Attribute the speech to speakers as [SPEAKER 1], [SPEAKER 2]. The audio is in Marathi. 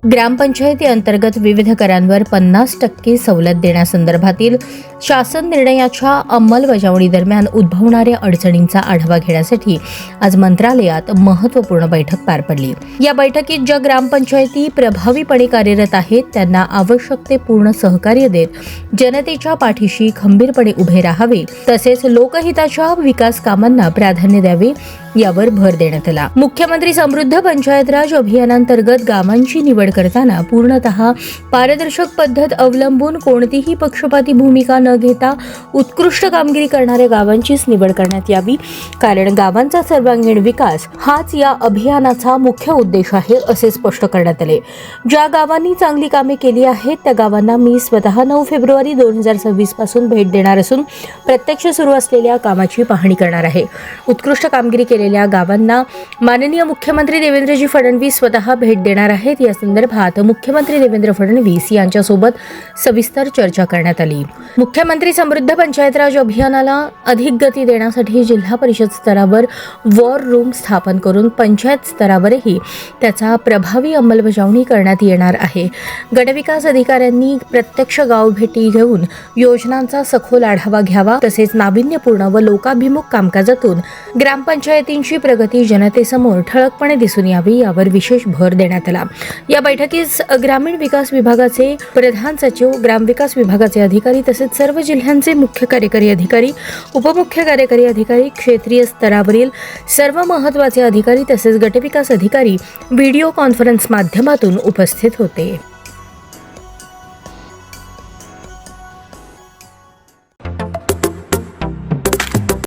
[SPEAKER 1] ग्रामपंचायती अंतर्गत विविध करांवर 50% सवलत देण्यासंदर्भातील शासन निर्णयाच्या अंमलबजावणी दरम्यान उद्भवणाऱ्या अडचणींचा आढावा घेण्यासाठी आज मंत्रालयात महत्त्वपूर्ण बैठक पार पडली। या बैठकीत ज्या ग्रामपंचायती प्रभावीपणे कार्यरत आहेत त्यांना आवश्यक ते पूर्ण सहकार्य देत जनतेच्या पाठीशी खंबीरपणे उभे राहावे, तसेच लोकहिताच्या विकास कामांना प्राधान्य द्यावे यावर भर देण्यात आला। मुख्यमंत्री समृद्ध पंचायत राज अभियानांतर्गत गावांची निवड करताना पूर्णतः पारदर्शक पद्धत अवलंबून कोणतीही पक्षपाती भूमिका न घेता उत्कृष्ट कामगिरी करणाऱ्या गावांचीच निवड करण्यात यावी, कारण गावांचा सर्वांगीण विकास हाच या अभियानाचा मुख्य उद्देश आहे असे स्पष्ट करण्यात आले। ज्या गावांनी चांगली कामे केली आहेत त्या गावांना मी स्वतः 9 फेब्रुवारी 2026 पासून भेट देणार असून प्रत्यक्ष सुरू असलेल्या कामाची पाहणी करणार आहे। उत्कृष्ट कामगिरी केलेल्या गावांना माननीय मुख्यमंत्री देवेंद्रजी फडणवीस स्वतः भेट देणार आहेत। या संदर्भात मुख्यमंत्री देवेंद्र फडणवीस यांच्यासोबत सविस्तर चर्चा करण्यात आली। मुख्यमंत्री समृद्ध पंचायत राज अभियानाला अधिक गती देण्यासाठी जिल्हा परिषद स्तरावर वॉर रूम स्थापन करून पंचायत स्तरावरही त्याचा प्रभावी अंमलबजावणी करण्यात येणार आहे। गटविकास अधिकाऱ्यांनी प्रत्यक्ष गाव भेटी घेऊन योजनांचा सखोल आढावा घ्यावा, तसेच नाविन्यपूर्ण व लोकाभिमुख कामकाजातून ग्रामपंचायतींची प्रगती जनतेसमोर ठळकपणे दिसून यावी यावर विशेष भर देण्यात आला। या बैठकीस ग्रामीण विकास विभागाचे प्रधान सचिव, ग्रामविकास विभागाचे अधिकारी तसेच सर्व जिल्ह्यांचे मुख्य कार्यकारी अधिकारी, उपमुख्य कार्यकारी अधिकारी, क्षेत्रीय स्तरावरील सर्व महत्त्वाचे अधिकारी तसेच गटविकास अधिकारी व्हिडिओ कॉन्फरन्स माध्यमातून उपस्थित होते।